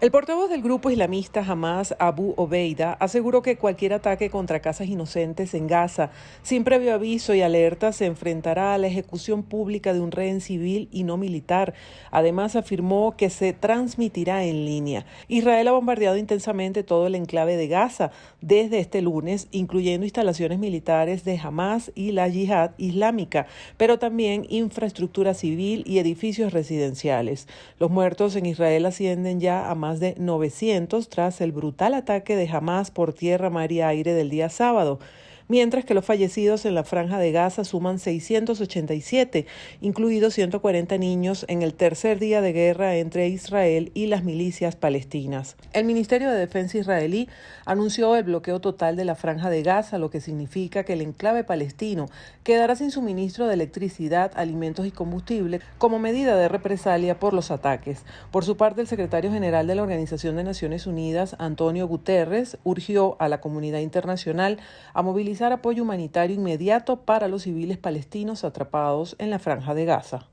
El portavoz del grupo islamista Hamas, Abu Obeida, aseguró que cualquier ataque contra casas inocentes en Gaza, sin previo aviso y alerta, se enfrentará a la ejecución pública de un rehén civil y no militar. Además, afirmó que se transmitirá en línea. Israel ha bombardeado intensamente todo el enclave de Gaza desde este lunes, incluyendo instalaciones militares de Hamas y la Yihad Islámica, pero también infraestructura civil y edificios residenciales. Los muertos en Israel ascienden ya a más de 900 tras el brutal ataque de Hamas por tierra, mar y aire del día sábado, mientras que los fallecidos en la Franja de Gaza suman 687, incluidos 140 niños en el tercer día de guerra entre Israel y las milicias palestinas. El Ministerio de Defensa israelí anunció el bloqueo total de la Franja de Gaza, lo que significa que el enclave palestino quedará sin suministro de electricidad, alimentos y combustible como medida de represalia por los ataques. Por su parte, el secretario general de la Organización de Naciones Unidas, Antonio Guterres, urgió a la comunidad internacional a movilizar apoyo humanitario inmediato para los civiles palestinos atrapados en la Franja de Gaza.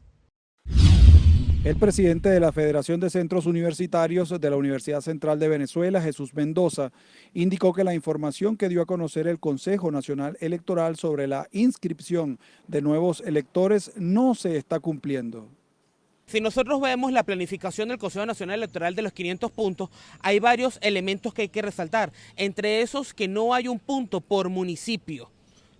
El presidente de la Federación de Centros Universitarios de la Universidad Central de Venezuela, Jesús Mendoza, indicó que la información que dio a conocer el Consejo Nacional Electoral sobre la inscripción de nuevos electores no se está cumpliendo. Si nosotros vemos la planificación del Consejo Nacional Electoral de los 500 puntos, hay varios elementos que hay que resaltar. Entre esos, que no hay un punto por municipio.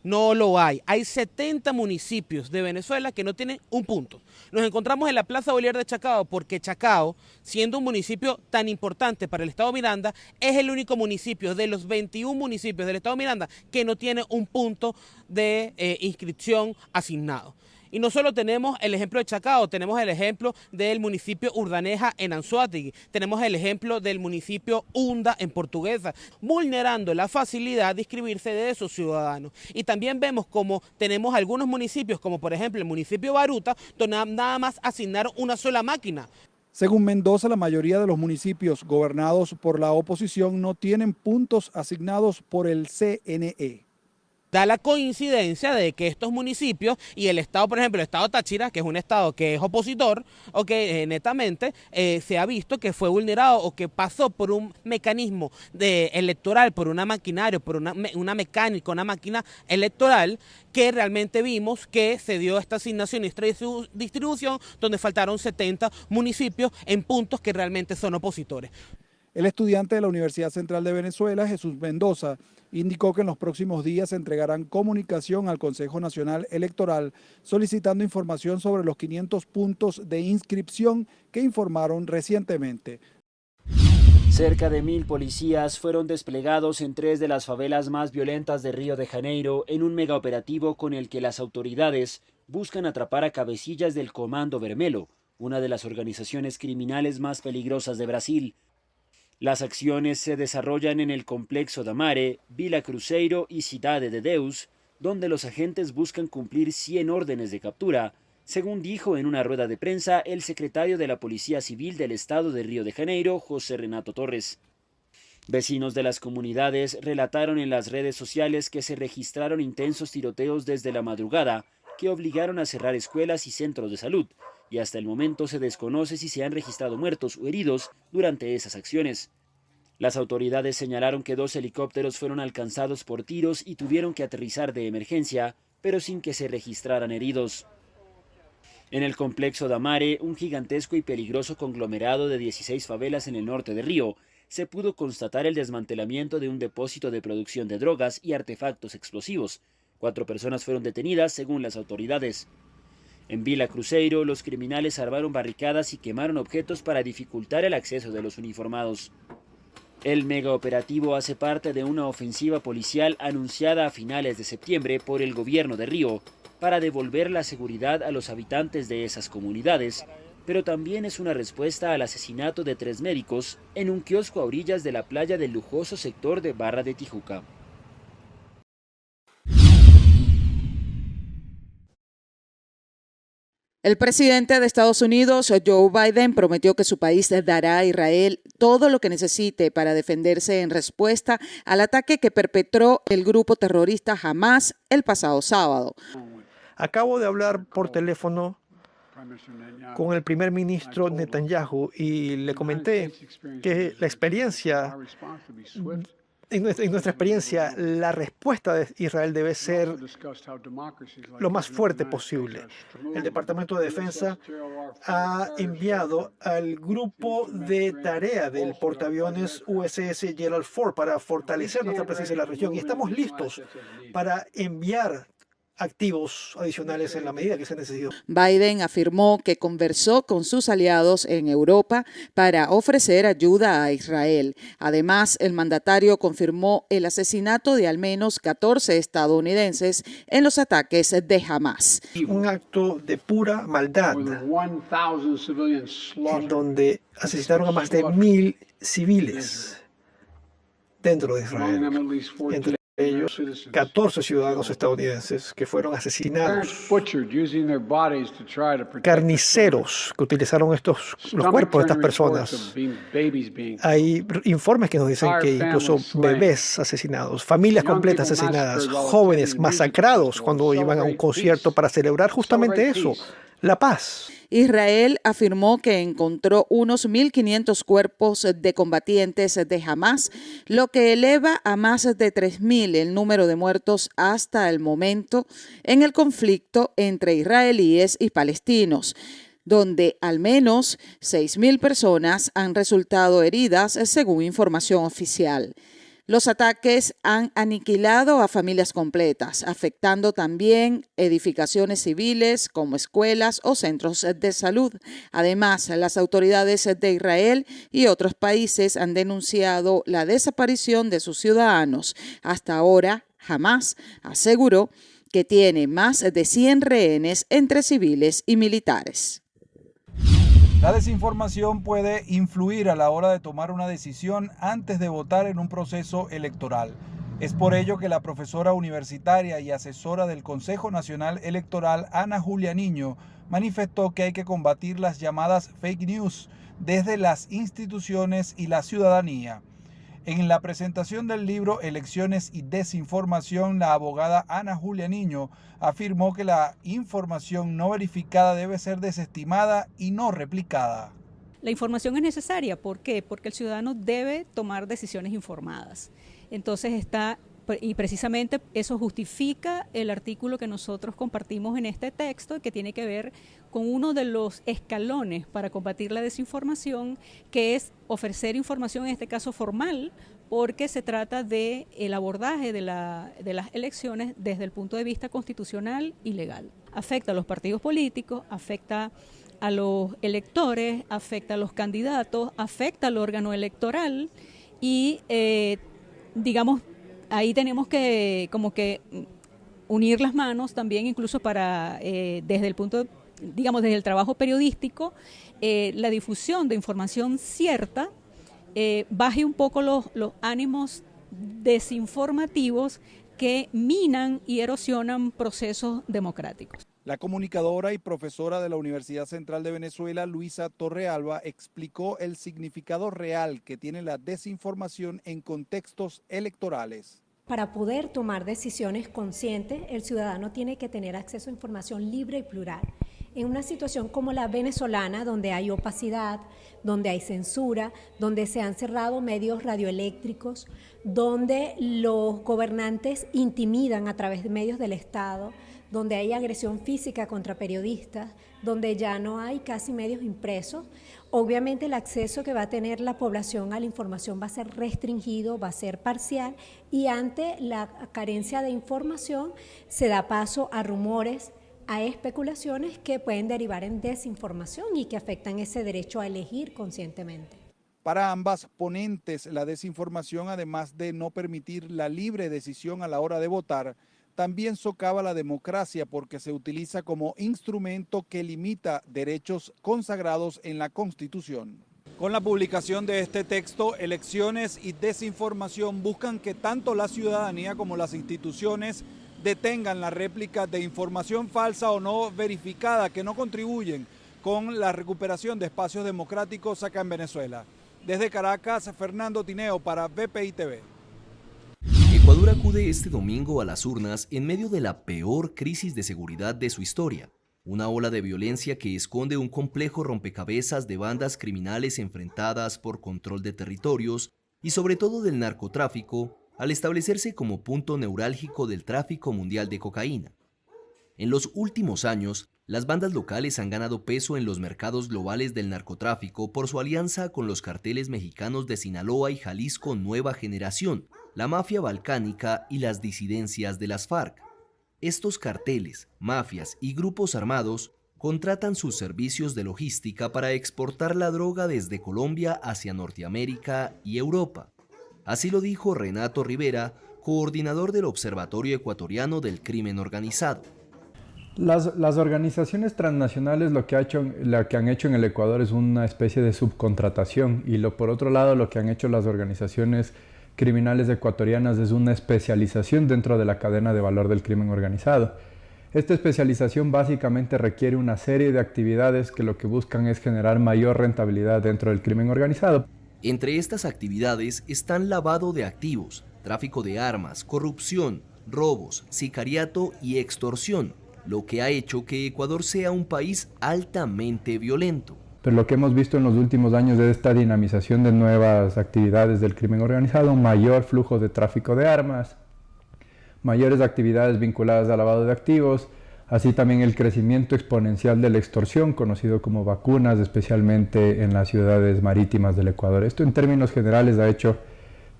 No lo hay. Hay 70 municipios de Venezuela que no tienen un punto. Nos encontramos en la Plaza Bolívar de Chacao porque Chacao, siendo un municipio tan importante para el Estado Miranda, es el único municipio de los 21 municipios del Estado Miranda que no tiene un punto de inscripción asignado. Y no solo tenemos el ejemplo de Chacao, tenemos el ejemplo del municipio Urdaneja en Anzoátegui, tenemos el ejemplo del municipio Unda en Portuguesa, vulnerando la facilidad de inscribirse de esos ciudadanos. Y también vemos como tenemos algunos municipios, como por ejemplo el municipio Baruta, donde nada más asignaron una sola máquina. Según Mendoza, la mayoría de los municipios gobernados por la oposición no tienen puntos asignados por el CNE. Da la coincidencia de que estos municipios y el estado, por ejemplo, el estado Táchira, que es un estado que es opositor, o que netamente se ha visto que fue vulnerado o que pasó por un mecanismo electoral, por una maquinaria, por una mecánica, una máquina electoral, que realmente vimos que se dio esta asignación y esta distribución donde faltaron 70 municipios en puntos que realmente son opositores. El estudiante de la Universidad Central de Venezuela, Jesús Mendoza, indicó que en los próximos días se entregarán comunicación al Consejo Nacional Electoral solicitando información sobre los 500 puntos de inscripción que informaron recientemente. Cerca de 1000 policías fueron desplegados en 3 de las favelas más violentas de Río de Janeiro en un megaoperativo con el que las autoridades buscan atrapar a cabecillas del Comando Vermelho, una de las organizaciones criminales más peligrosas de Brasil. Las acciones se desarrollan en el complexo Damare, Vila Cruzeiro y Cidade de Deus, donde los agentes buscan cumplir 100 órdenes de captura, según dijo en una rueda de prensa el secretario de la Policía Civil del Estado de Río de Janeiro, José Renato Torres. Vecinos de las comunidades relataron en las redes sociales que se registraron intensos tiroteos desde la madrugada que obligaron a cerrar escuelas y centros de salud, y hasta el momento se desconoce si se han registrado muertos o heridos durante esas acciones. Las autoridades señalaron que 2 helicópteros fueron alcanzados por tiros y tuvieron que aterrizar de emergencia, pero sin que se registraran heridos. En el complejo Damare, un gigantesco y peligroso conglomerado de 16 favelas en el norte de Río, se pudo constatar el desmantelamiento de un depósito de producción de drogas y artefactos explosivos. 4 personas fueron detenidas según las autoridades. En Vila Cruzeiro, los criminales armaron barricadas y quemaron objetos para dificultar el acceso de los uniformados. El megaoperativo hace parte de una ofensiva policial anunciada a finales de septiembre por el gobierno de Río para devolver la seguridad a los habitantes de esas comunidades, pero también es una respuesta al asesinato de 3 médicos en un kiosco a orillas de la playa del lujoso sector de Barra de Tijuca. El presidente de Estados Unidos, Joe Biden, prometió que su país dará a Israel todo lo que necesite para defenderse en respuesta al ataque que perpetró el grupo terrorista Hamas el pasado sábado. Acabo de hablar por teléfono con el primer ministro Netanyahu y le comenté que la experiencia, en nuestra experiencia, la respuesta de Israel debe ser lo más fuerte posible. El Departamento de Defensa ha enviado al grupo de tarea del portaaviones USS Gerald Ford para fortalecer nuestra presencia en la región y estamos listos para enviar activos adicionales en la medida que se necesite. Biden afirmó que conversó con sus aliados en Europa para ofrecer ayuda a Israel. Además, el mandatario confirmó el asesinato de al menos 14 estadounidenses en los ataques de Hamas. Un acto de pura maldad, en donde asesinaron a más de 1,000 civiles dentro de Israel, entre ellos 14 ciudadanos estadounidenses que fueron asesinados. Carniceros que utilizaron los cuerpos de estas personas. Hay informes que nos dicen que incluso bebés asesinados, familias completas asesinadas, jóvenes masacrados cuando iban a un concierto para celebrar justamente eso, la paz. Israel afirmó que encontró unos 1.500 cuerpos de combatientes de Hamas, lo que eleva a más de 3.000 el número de muertos hasta el momento en el conflicto entre israelíes y palestinos, donde al menos 6.000 personas han resultado heridas, según información oficial. Los ataques han aniquilado a familias completas, afectando también edificaciones civiles como escuelas o centros de salud. Además, las autoridades de Israel y otros países han denunciado la desaparición de sus ciudadanos. Hasta ahora, Hamas aseguró que tiene más de 100 rehenes entre civiles y militares. La desinformación puede influir a la hora de tomar una decisión antes de votar en un proceso electoral. Es por ello que la profesora universitaria y asesora del Consejo Nacional Electoral, Ana Julia Niño, manifestó que hay que combatir las llamadas fake news desde las instituciones y la ciudadanía. En la presentación del libro Elecciones y Desinformación, la abogada Ana Julia Niño afirmó que la información no verificada debe ser desestimada y no replicada. La información es necesaria, ¿por qué? Porque el ciudadano debe tomar decisiones informadas. Entonces y precisamente eso justifica el artículo que nosotros compartimos en este texto, que tiene que ver con uno de los escalones para combatir la desinformación, que es ofrecer información, en este caso formal, porque se trata del abordaje de las elecciones desde el punto de vista constitucional y legal. Afecta a los partidos políticos, afecta a los electores, afecta a los candidatos, afecta al órgano electoral y, digamos, ahí tenemos que como que unir las manos también, incluso para, desde el punto, digamos, desde el trabajo periodístico, la difusión de información cierta, baje un poco los ánimos desinformativos que minan y erosionan procesos democráticos. La comunicadora y profesora de la Universidad Central de Venezuela, Luisa Torrealba, explicó el significado real que tiene la desinformación en contextos electorales. Para poder tomar decisiones conscientes, el ciudadano tiene que tener acceso a información libre y plural. En una situación como la venezolana, donde hay opacidad, donde hay censura, donde se han cerrado medios radioeléctricos, donde los gobernantes intimidan a través de medios del Estado, donde hay agresión física contra periodistas, donde ya no hay casi medios impresos, obviamente el acceso que va a tener la población a la información va a ser restringido, va a ser parcial, y ante la carencia de información se da paso a rumores, a especulaciones que pueden derivar en desinformación y que afectan ese derecho a elegir conscientemente. Para ambas ponentes, la desinformación, además de no permitir la libre decisión a la hora de votar, también socava la democracia porque se utiliza como instrumento que limita derechos consagrados en la Constitución. Con la publicación de este texto, Elecciones y Desinformación buscan que tanto la ciudadanía como las instituciones detengan la réplica de información falsa o no verificada que no contribuyen con la recuperación de espacios democráticos acá en Venezuela. Desde Caracas, Fernando Tineo para BPI TV. Ecuador acude este domingo a las urnas en medio de la peor crisis de seguridad de su historia. una ola de violencia que esconde un complejo rompecabezas de bandas criminales enfrentadas por control de territorios y sobre todo del narcotráfico, al establecerse como punto neurálgico del tráfico mundial de cocaína. En los últimos años, las bandas locales han ganado peso en los mercados globales del narcotráfico por su alianza con los carteles mexicanos de Sinaloa y Jalisco Nueva Generación, la mafia balcánica y las disidencias de las FARC. Estos carteles, mafias y grupos armados contratan sus servicios de logística para exportar la droga desde Colombia hacia Norteamérica y Europa. Así lo dijo Renato Rivera, coordinador del Observatorio Ecuatoriano del Crimen Organizado. Las organizaciones transnacionales lo que han hecho en el Ecuador es una especie de subcontratación y por otro lado lo que han hecho las organizaciones criminales ecuatorianas es una especialización dentro de la cadena de valor del crimen organizado. Esta especialización básicamente requiere una serie de actividades que lo que buscan es generar mayor rentabilidad dentro del crimen organizado. Entre estas actividades están lavado de activos, tráfico de armas, corrupción, robos, sicariato y extorsión, lo que ha hecho que Ecuador sea un país altamente violento. Pero lo que hemos visto en los últimos años es esta dinamización de nuevas actividades del crimen organizado, un mayor flujo de tráfico de armas, mayores actividades vinculadas al lavado de activos, así también el crecimiento exponencial de la extorsión, conocido como vacunas, especialmente en las ciudades marítimas del Ecuador. Esto en términos generales ha hecho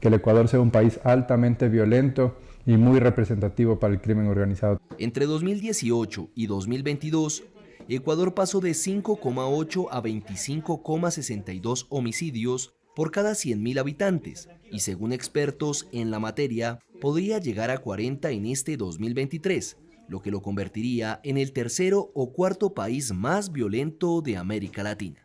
que el Ecuador sea un país altamente violento y muy representativo para el crimen organizado. Entre 2018 y 2022, Ecuador pasó de 5,8 a 25,62 homicidios por cada 100.000 habitantes, y según expertos en la materia, podría llegar a 40 en este 2023, lo que lo convertiría en el tercero o cuarto país más violento de América Latina.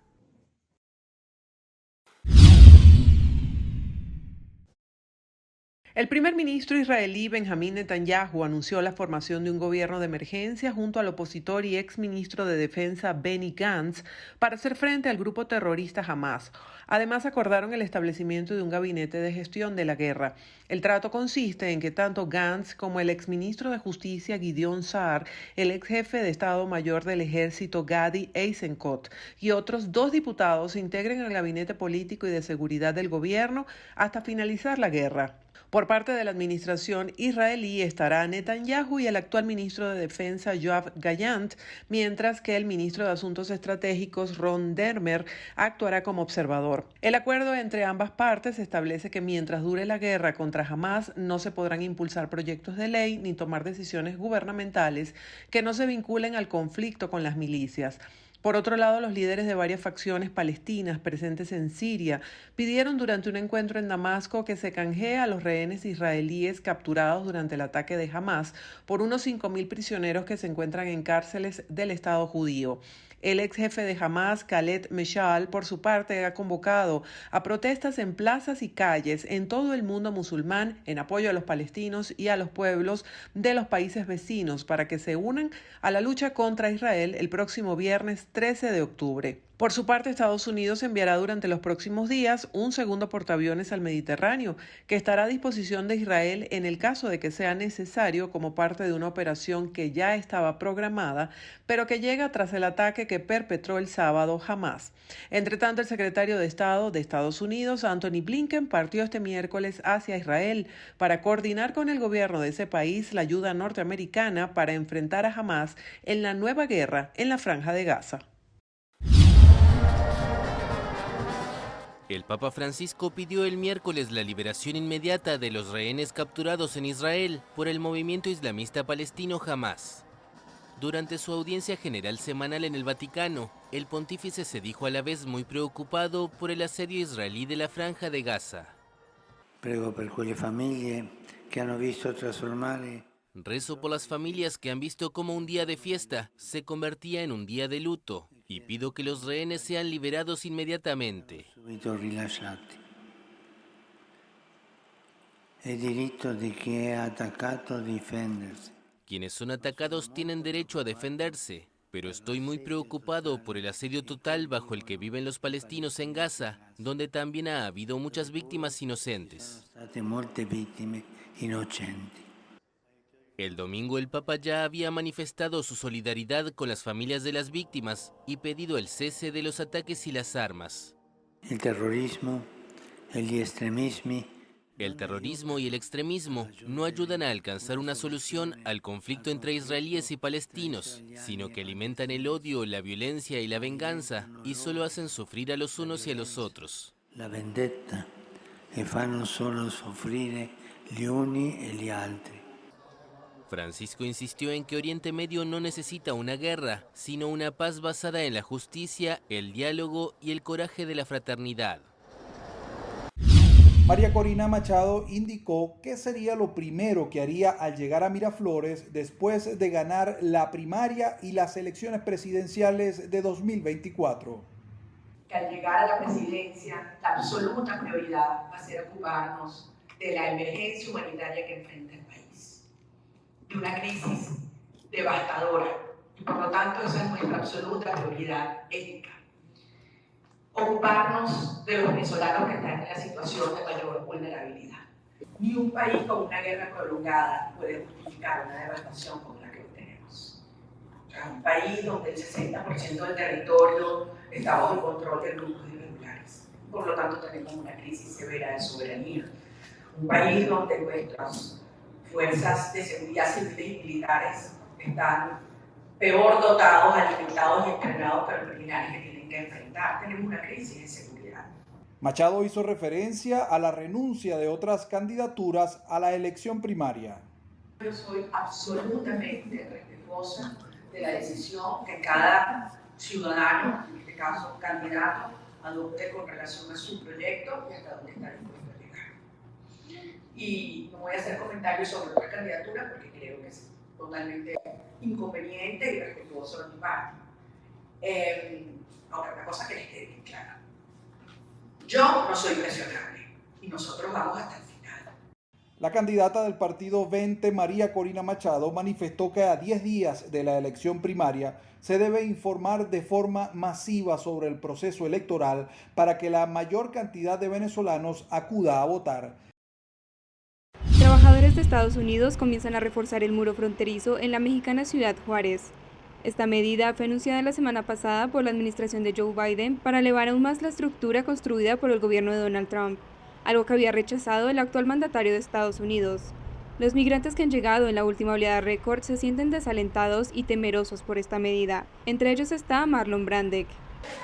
El primer ministro israelí Benjamín Netanyahu anunció la formación de un gobierno de emergencia junto al opositor y exministro de Defensa Benny Gantz para hacer frente al grupo terrorista Hamas. Además, acordaron el establecimiento de un gabinete de gestión de la guerra. El trato consiste en que tanto Gantz como el exministro de Justicia Gideon Saar, el ex jefe de Estado Mayor del Ejército Gadi Eisenkot y otros 2 diputados se integren al gabinete político y de seguridad del gobierno hasta finalizar la guerra. Por parte de la administración israelí estará Netanyahu y el actual ministro de Defensa Yoav Gallant, mientras que el ministro de Asuntos Estratégicos Ron Dermer actuará como observador. El acuerdo entre ambas partes establece que mientras dure la guerra contra Hamas no se podrán impulsar proyectos de ley ni tomar decisiones gubernamentales que no se vinculen al conflicto con las milicias. Por otro lado, los líderes de varias facciones palestinas presentes en Siria pidieron durante un encuentro en Damasco que se canjee a los rehenes israelíes capturados durante el ataque de Hamas por unos 5.000 prisioneros que se encuentran en cárceles del Estado judío. El ex jefe de Hamas, Khaled Meshal, por su parte, ha convocado a protestas en plazas y calles en todo el mundo musulmán en apoyo a los palestinos y a los pueblos de los países vecinos para que se unan a la lucha contra Israel el próximo viernes 13 de octubre. Por su parte, Estados Unidos enviará durante los próximos días un segundo portaaviones al Mediterráneo, que estará a disposición de Israel en el caso de que sea necesario como parte de una operación que ya estaba programada, pero que llega tras el ataque que perpetró el sábado Hamas. Entre tanto, el secretario de Estado de Estados Unidos, Anthony Blinken, partió este miércoles hacia Israel para coordinar con el gobierno de ese país la ayuda norteamericana para enfrentar a Hamas en la nueva guerra en la Franja de Gaza. El Papa Francisco pidió el miércoles la liberación inmediata de los rehenes capturados en Israel por el movimiento islamista palestino Hamas. Durante su audiencia general semanal en el Vaticano, el pontífice se dijo a la vez muy preocupado por el asedio israelí de la Franja de Gaza. Prego per quelle famiglie che hanno visto trasformare. Rezo por las familias que han visto cómo un día de fiesta se convertía en un día de luto y pido que los rehenes sean liberados inmediatamente. È diritto di chi è attaccato a difendersi. Quienes son atacados tienen derecho a defenderse, pero estoy muy preocupado por el asedio total bajo el que viven los palestinos en Gaza, donde también ha habido muchas víctimas inocentes. Molte vittime innocenti. El domingo el Papa ya había manifestado su solidaridad con las familias de las víctimas y pedido el cese de los ataques y las armas. El terrorismo y el extremismo no ayudan a alcanzar una solución al conflicto entre israelíes y palestinos, sino que alimentan el odio, la violencia y la venganza y solo hacen sufrir a los unos y a los otros. La vendetta e fanno solo soffrire gli uni e gli altri. Francisco insistió en que Oriente Medio no necesita una guerra, sino una paz basada en la justicia, el diálogo y el coraje de la fraternidad. María Corina Machado indicó que sería lo primero que haría al llegar a Miraflores después de ganar la primaria y las elecciones presidenciales de 2024. Que al llegar a la presidencia, la absoluta prioridad va a ser ocuparnos de la emergencia humanitaria que enfrenta el país, de una crisis devastadora, y por lo tanto esa es nuestra absoluta prioridad ética. Ocuparnos de los venezolanos que están en la situación de mayor vulnerabilidad. Ni un país con una guerra prolongada puede justificar una devastación como la que tenemos. O sea, un país donde el 60% del territorio está bajo el control de grupos irregulares. Por lo tanto, tenemos una crisis severa de soberanía. Un país donde nuestras fuerzas de seguridad civiles y militares están peor dotados, alimentados y entrenados para los criminales que tienen que enfrentar. Tenemos una crisis de seguridad. Machado hizo referencia a la renuncia de otras candidaturas a la elección primaria. Yo soy absolutamente respetuosa de la decisión que cada ciudadano, en este caso candidato, adopte con relación a su proyecto y hasta dónde está dispuesto a llegar. Y no voy a hacer comentarios sobre otra candidatura porque creo que es totalmente inconveniente y respetuoso de mi parte. Ahora, una cosa que les quede bien clara. Yo no soy presionable y nosotros vamos hasta el final. La candidata del partido 20, María Corina Machado, manifestó que a 10 días de la elección primaria se debe informar de forma masiva sobre el proceso electoral para que la mayor cantidad de venezolanos acuda a votar. Trabajadores de Estados Unidos comienzan a reforzar el muro fronterizo en la mexicana ciudad Juárez. Esta medida fue anunciada la semana pasada por la administración de Joe Biden para elevar aún más la estructura construida por el gobierno de Donald Trump, algo que había rechazado el actual mandatario de Estados Unidos. Los migrantes que han llegado en la última oleada récord se sienten desalentados y temerosos por esta medida. Entre ellos está Marlon Brandek.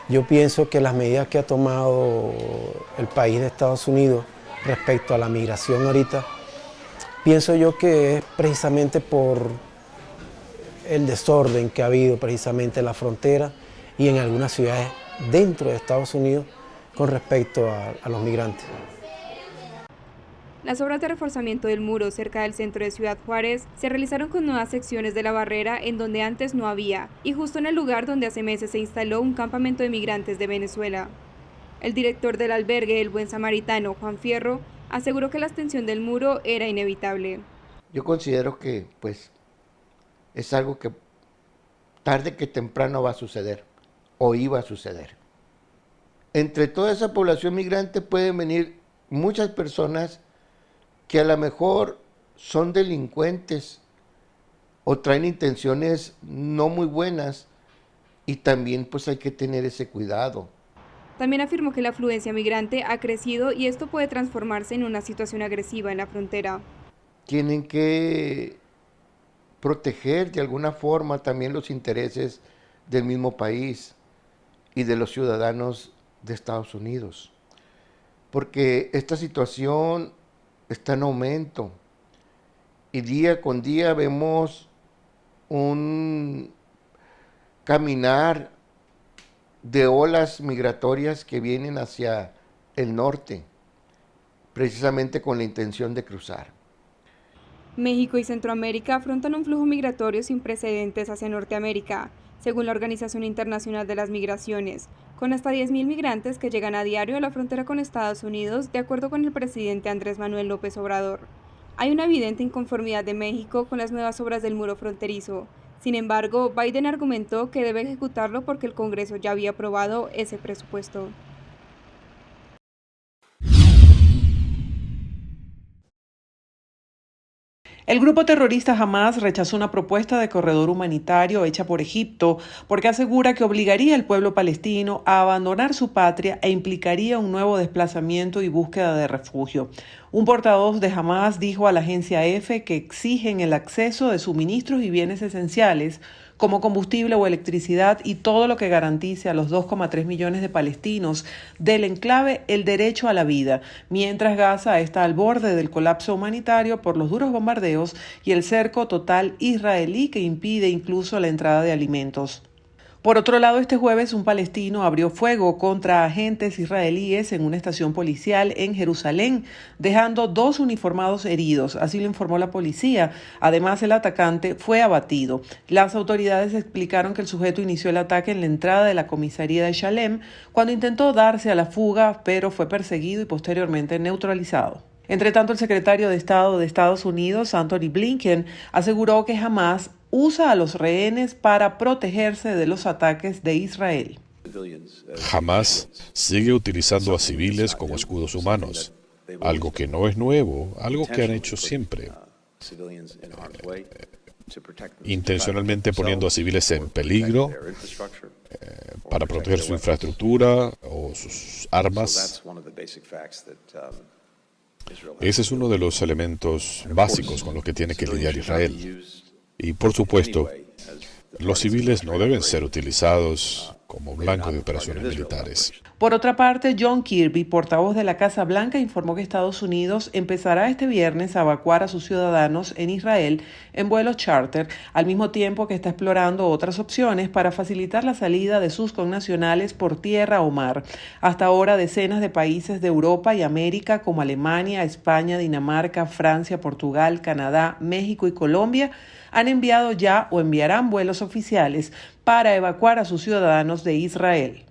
Yo pienso que las medidas que ha tomado el país de Estados Unidos respecto a la migración ahorita, pienso yo que es precisamente por el desorden que ha habido precisamente en la frontera y en algunas ciudades dentro de Estados Unidos con respecto a los migrantes. Las obras de reforzamiento del muro cerca del centro de Ciudad Juárez se realizaron con nuevas secciones de la barrera en donde antes no había, y justo en el lugar donde hace meses se instaló un campamento de migrantes de Venezuela. El director del albergue El Buen Samaritano, Juan Fierro, aseguró que la extensión del muro era inevitable. Yo considero que es algo que tarde que temprano va a suceder, o iba a suceder. Entre toda esa población migrante pueden venir muchas personas que a lo mejor son delincuentes o traen intenciones no muy buenas, y también pues hay que tener ese cuidado. También afirmó que la afluencia migrante ha crecido y esto puede transformarse en una situación agresiva en la frontera. Tienen que proteger de alguna forma también los intereses del mismo país y de los ciudadanos de Estados Unidos, porque esta situación está en aumento y día con día vemos un caminar de olas migratorias que vienen hacia el norte, precisamente con la intención de cruzar. México y Centroamérica afrontan un flujo migratorio sin precedentes hacia Norteamérica, según la Organización Internacional de las Migraciones, con hasta 10.000 migrantes que llegan a diario a la frontera con Estados Unidos, de acuerdo con el presidente Andrés Manuel López Obrador. Hay una evidente inconformidad de México con las nuevas obras del muro fronterizo. Sin embargo, Biden argumentó que debe ejecutarlo porque el Congreso ya había aprobado ese presupuesto. El grupo terrorista Hamás rechazó una propuesta de corredor humanitario hecha por Egipto porque asegura que obligaría al pueblo palestino a abandonar su patria e implicaría un nuevo desplazamiento y búsqueda de refugio. Un portavoz de Hamás dijo a la agencia EFE que exigen el acceso de suministros y bienes esenciales como combustible o electricidad y todo lo que garantice a los 2,3 millones de palestinos del enclave el derecho a la vida, mientras Gaza está al borde del colapso humanitario por los duros bombardeos y el cerco total israelí que impide incluso la entrada de alimentos. Por otro lado, este jueves un palestino abrió fuego contra agentes israelíes en una estación policial en Jerusalén, dejando 2 uniformados heridos, así lo informó la policía. Además, el atacante fue abatido. Las autoridades explicaron que el sujeto inició el ataque en la entrada de la comisaría de Shalem cuando intentó darse a la fuga, pero fue perseguido y posteriormente neutralizado. Entre tanto, el secretario de Estado de Estados Unidos, Anthony Blinken, aseguró que Hamás usa a los rehenes para protegerse de los ataques de Israel. Hamás sigue utilizando a civiles como escudos humanos, algo que no es nuevo, algo que han hecho siempre. Intencionalmente poniendo a civiles en peligro para proteger su infraestructura o sus armas. Ese es uno de los elementos básicos con los que tiene que lidiar Israel. Y por supuesto, los civiles no deben ser utilizados como blanco de operaciones militares. Por otra parte, John Kirby, portavoz de la Casa Blanca, informó que Estados Unidos empezará este viernes a evacuar a sus ciudadanos en Israel en vuelos charter, al mismo tiempo que está explorando otras opciones para facilitar la salida de sus connacionales por tierra o mar. Hasta ahora, decenas de países de Europa y América, como Alemania, España, Dinamarca, Francia, Portugal, Canadá, México y Colombia, han enviado ya o enviarán vuelos oficiales para evacuar a sus ciudadanos de Israel.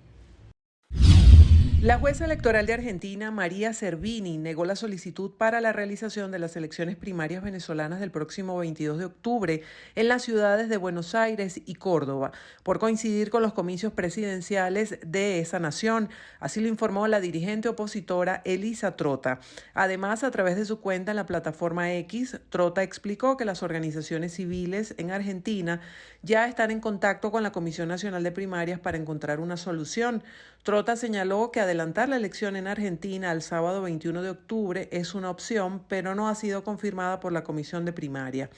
La jueza electoral de Argentina, María Servini, negó la solicitud para la realización de las elecciones primarias venezolanas del próximo 22 de octubre en las ciudades de Buenos Aires y Córdoba, por coincidir con los comicios presidenciales de esa nación. Así lo informó la dirigente opositora Elisa Trota. Además, a través de su cuenta en la plataforma X, Trota explicó que las organizaciones civiles en Argentina ya están en contacto con la Comisión Nacional de Primarias para encontrar una solución. Trota señaló que adelantar la elección en Argentina al sábado 21 de octubre es una opción, pero no ha sido confirmada por la Comisión de Primaria.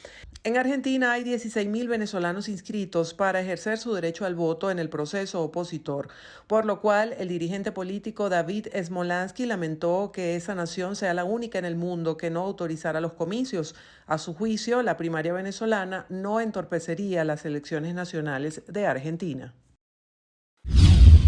En Argentina hay 16.000 venezolanos inscritos para ejercer su derecho al voto en el proceso opositor, por lo cual el dirigente político David Smolansky lamentó que esa nación sea la única en el mundo que no autorizara los comicios. A su juicio, la primaria venezolana no entorpecería las elecciones nacionales de Argentina.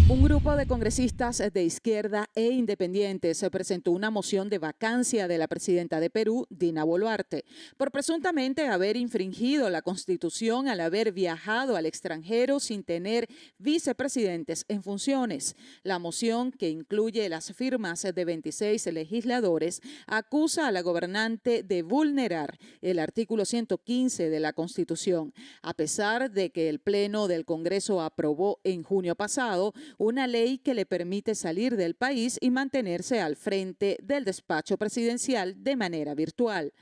Un grupo de congresistas de izquierda e independientes presentó una moción de vacancia de la presidenta de Perú, Dina Boluarte, por presuntamente haber infringido la Constitución al haber viajado al extranjero sin tener vicepresidentes en funciones. La moción, que incluye las firmas de 26 legisladores, acusa a la gobernante de vulnerar el artículo 115 de la Constitución, a pesar de que el Pleno del Congreso aprobó en junio pasado una ley que le permite salir del país y mantenerse al frente del despacho presidencial de manera virtual.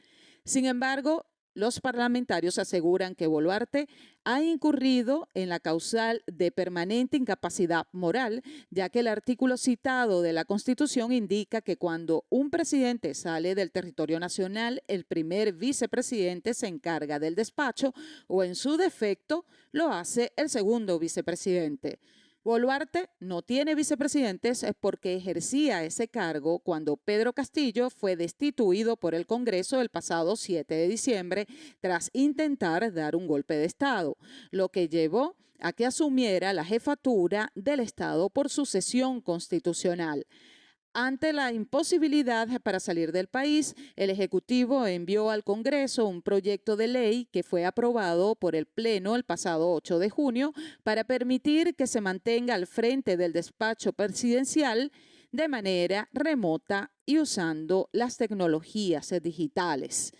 Sin embargo, los parlamentarios aseguran que Boluarte ha incurrido en la causal de permanente incapacidad moral, ya que el artículo citado de la Constitución indica que cuando un presidente sale del territorio nacional, el primer vicepresidente se encarga del despacho o, en su defecto, lo hace el segundo vicepresidente. Boluarte no tiene vicepresidentes porque ejercía ese cargo cuando Pedro Castillo fue destituido por el Congreso el pasado 7 de diciembre tras intentar dar un golpe de Estado, lo que llevó a que asumiera la jefatura del Estado por sucesión constitucional. Ante la imposibilidad para salir del país, el Ejecutivo envió al Congreso un proyecto de ley que fue aprobado por el Pleno el pasado 8 de junio para permitir que se mantenga al frente del despacho presidencial de manera remota y usando las tecnologías digitales.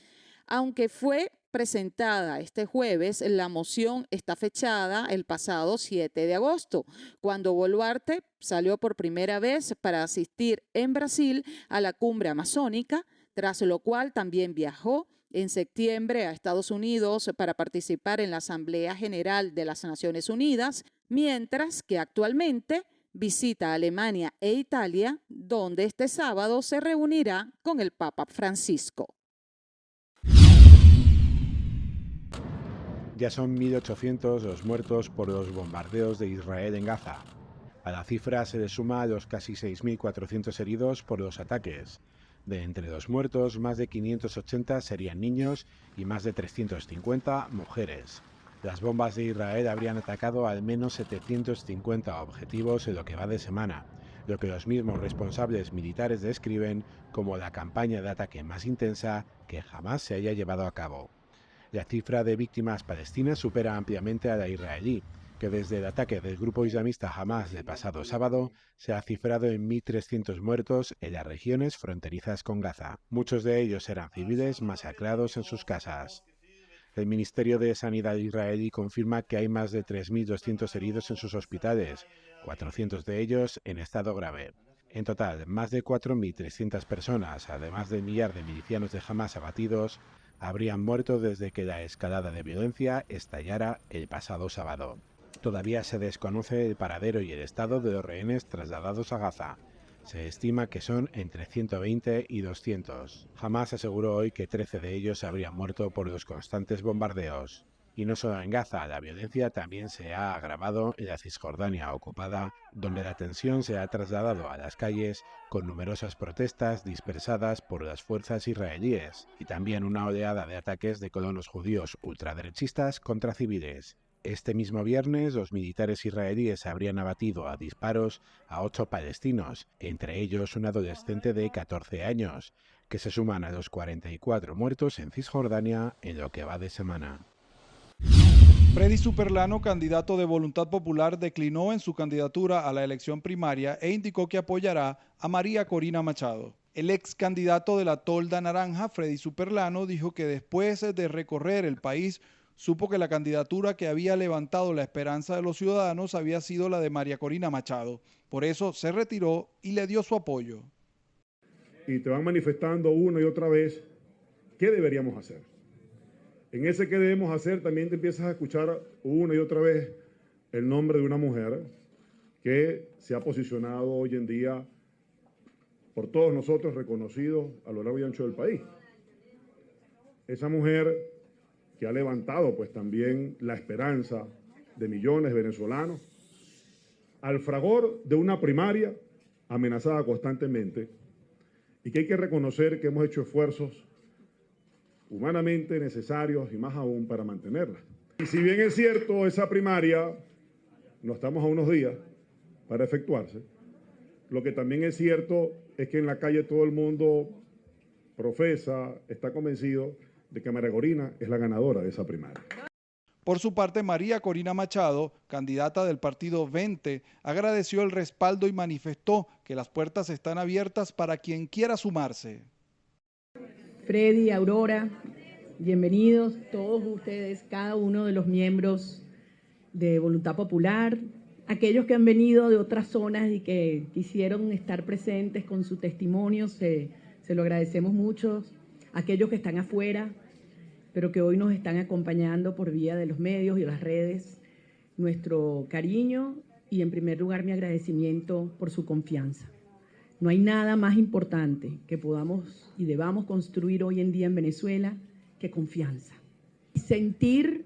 Aunque fue presentada este jueves, la moción está fechada el pasado 7 de agosto, cuando Boluarte salió por primera vez para asistir en Brasil a la cumbre amazónica, tras lo cual también viajó en septiembre a Estados Unidos para participar en la Asamblea General de las Naciones Unidas, mientras que actualmente visita Alemania e Italia, donde este sábado se reunirá con el Papa Francisco. Ya son 1.800 los muertos por los bombardeos de Israel en Gaza. A la cifra se le suma a los casi 6.400 heridos por los ataques. De entre los muertos, más de 580 serían niños y más de 350 mujeres. Las bombas de Israel habrían atacado al menos 750 objetivos en lo que va de semana, lo que los mismos responsables militares describen como la campaña de ataque más intensa que jamás se haya llevado a cabo. La cifra de víctimas palestinas supera ampliamente a la israelí, que desde el ataque del grupo islamista Hamas del pasado sábado se ha cifrado en 1.300 muertos en las regiones fronterizas con Gaza. Muchos de ellos eran civiles masacrados en sus casas. El Ministerio de Sanidad israelí confirma que hay más de 3.200 heridos en sus hospitales, 400 de ellos en estado grave. En total, más de 4.300 personas, además del millar de milicianos de Hamas abatidos, habrían muerto desde que la escalada de violencia estallara el pasado sábado. Todavía se desconoce el paradero y el estado de los rehenes trasladados a Gaza. Se estima que son entre 120 y 200. Hamas aseguró hoy que 13 de ellos habrían muerto por los constantes bombardeos. Y no solo en Gaza, la violencia también se ha agravado en la Cisjordania ocupada, donde la tensión se ha trasladado a las calles con numerosas protestas dispersadas por las fuerzas israelíes y también una oleada de ataques de colonos judíos ultraderechistas contra civiles. Este mismo viernes, los militares israelíes habrían abatido a disparos a 8 palestinos, entre ellos un adolescente de 14 años, que se suman a los 44 muertos en Cisjordania en lo que va de semana. Freddy Superlano, candidato de Voluntad Popular, declinó en su candidatura a la elección primaria e indicó que apoyará a María Corina Machado. El ex candidato de la Tolda Naranja, Freddy Superlano, dijo que después de recorrer el país, supo que la candidatura que había levantado la esperanza de los ciudadanos había sido la de María Corina Machado. Por eso se retiró y le dio su apoyo. Y te van manifestando una y otra vez qué deberíamos hacer. En ese que debemos hacer también te empiezas a escuchar una y otra vez el nombre de una mujer que se ha posicionado hoy en día por todos nosotros reconocido a lo largo y ancho del país. Esa mujer que ha levantado pues también la esperanza de millones de venezolanos al fragor de una primaria amenazada constantemente y que hay que reconocer que hemos hecho esfuerzos humanamente necesarios y más aún para mantenerla. Y si bien es cierto, esa primaria no estamos a unos días para efectuarse, lo que también es cierto es que en la calle todo el mundo profesa, está convencido de que María Corina es la ganadora de esa primaria. Por su parte, María Corina Machado, candidata del partido 20, agradeció el respaldo y manifestó que las puertas están abiertas para quien quiera sumarse. Freddy, Aurora, bienvenidos todos ustedes, cada uno de los miembros de Voluntad Popular, aquellos que han venido de otras zonas y que quisieron estar presentes con su testimonio, se lo agradecemos mucho, aquellos que están afuera, pero que hoy nos están acompañando por vía de los medios y las redes, nuestro cariño y en primer lugar mi agradecimiento por su confianza. No hay nada más importante que podamos y debamos construir hoy en día en Venezuela que confianza. Sentir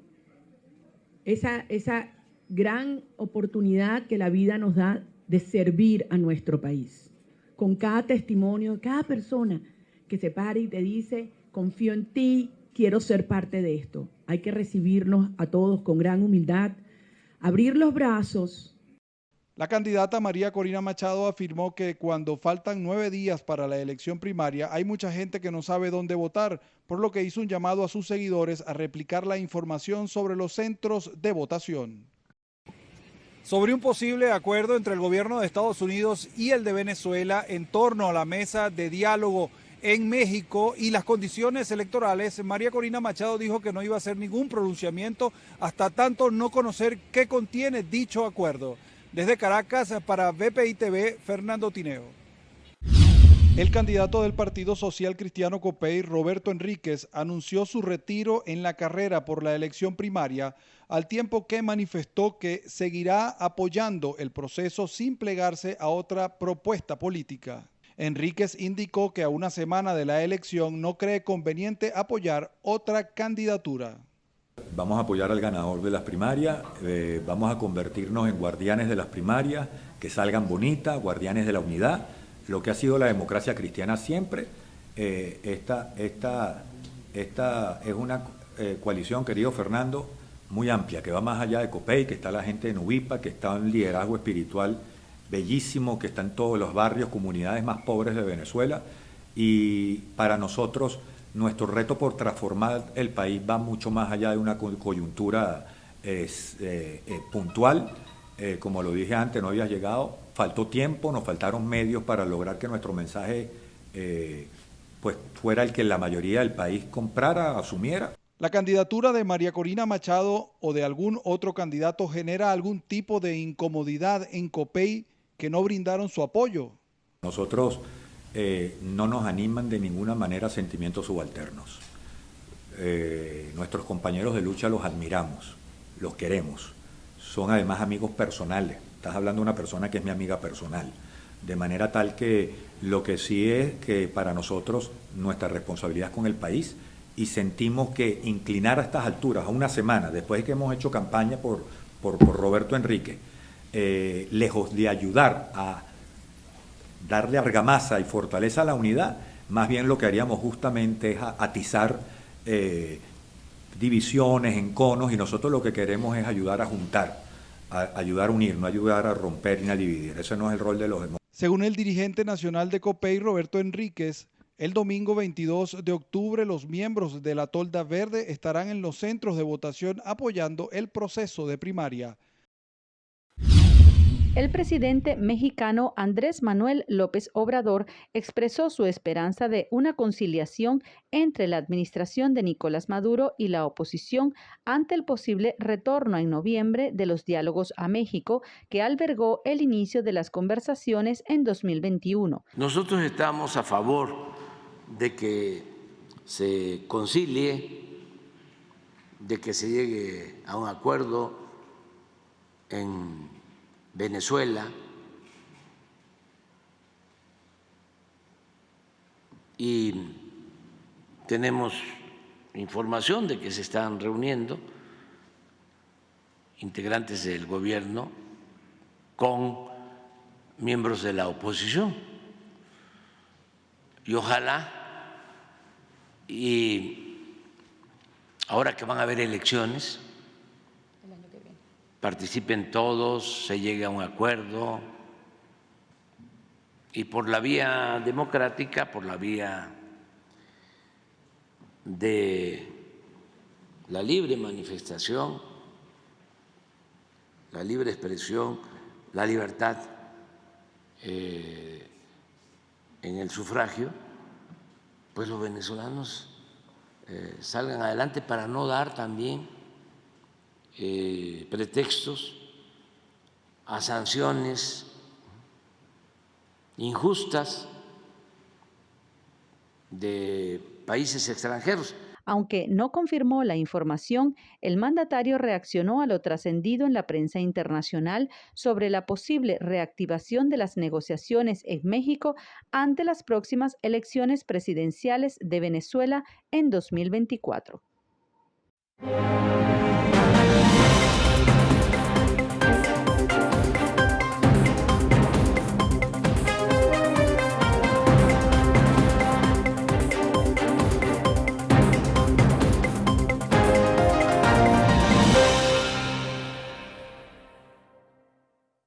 esa gran oportunidad que la vida nos da de servir a nuestro país. Con cada testimonio, cada persona que se pare y te dice, confío en ti, quiero ser parte de esto. Hay que recibirnos a todos con gran humildad, abrir los brazos. La candidata María Corina Machado afirmó que cuando faltan 9 días para la elección primaria hay mucha gente que no sabe dónde votar, por lo que hizo un llamado a sus seguidores a replicar la información sobre los centros de votación. Sobre un posible acuerdo entre el gobierno de Estados Unidos y el de Venezuela en torno a la mesa de diálogo en México y las condiciones electorales, María Corina Machado dijo que no iba a hacer ningún pronunciamiento hasta tanto no conocer qué contiene dicho acuerdo. Desde Caracas, para BPI TV, Fernando Tineo. El candidato del Partido Social Cristiano Copey, Roberto Enríquez, anunció su retiro en la carrera por la elección primaria, al tiempo que manifestó que seguirá apoyando el proceso sin plegarse a otra propuesta política. Enríquez indicó que a una semana de la elección no cree conveniente apoyar otra candidatura. Vamos a apoyar al ganador de las primarias, vamos a convertirnos en guardianes de las primarias, que salgan bonitas, guardianes de la unidad, lo que ha sido la democracia cristiana siempre. Esta es una coalición, querido Fernando, muy amplia, que va más allá de Copey, que está la gente de Nuvipa, que está un liderazgo espiritual bellísimo, que está en todos los barrios, comunidades más pobres de Venezuela, y para nosotros nuestro reto por transformar el país va mucho más allá de una coyuntura puntual. Como lo dije antes, no había llegado, faltó tiempo, nos faltaron medios para lograr que nuestro mensaje pues fuera el que la mayoría del país comprara, asumiera. La candidatura de María Corina Machado o de algún otro candidato genera algún tipo de incomodidad en Copey que no brindaron su apoyo. Nosotros no nos animan de ninguna manera sentimientos subalternos. Nuestros compañeros de lucha los admiramos, los queremos. Son además amigos personales. Estás hablando de una persona que es mi amiga personal. De manera tal que lo que sí es que para nosotros nuestra responsabilidad es con el país y sentimos que inclinar a estas alturas, a una semana, después de que hemos hecho campaña por Roberto Enríquez, lejos de ayudar a darle argamasa y fortaleza a la unidad, más bien lo que haríamos justamente es atizar divisiones, enconos, y nosotros lo que queremos es ayudar a juntar, ayudar a unir, no ayudar a romper ni a dividir. Ese no es el rol de los demás. Según el dirigente nacional de Copey, Roberto Enríquez, el domingo 22 de octubre los miembros de la Tolda Verde estarán en los centros de votación apoyando el proceso de primaria. El presidente mexicano Andrés Manuel López Obrador expresó su esperanza de una conciliación entre la administración de Nicolás Maduro y la oposición ante el posible retorno en noviembre de los diálogos a México, que albergó el inicio de las conversaciones en 2021. Nosotros estamos a favor de que se concilie, de que se llegue a un acuerdo en Venezuela, y tenemos información de que se están reuniendo integrantes del gobierno con miembros de la oposición, y ojalá, y ahora que van a haber elecciones, participen todos, se llegue a un acuerdo y por la vía democrática, por la vía de la libre manifestación, la libre expresión, la libertad en el sufragio, pues los venezolanos salgan adelante para no dar también pretextos a sanciones injustas de países extranjeros. Aunque no confirmó la información, el mandatario reaccionó a lo trascendido en la prensa internacional sobre la posible reactivación de las negociaciones en México ante las próximas elecciones presidenciales de Venezuela en 2024.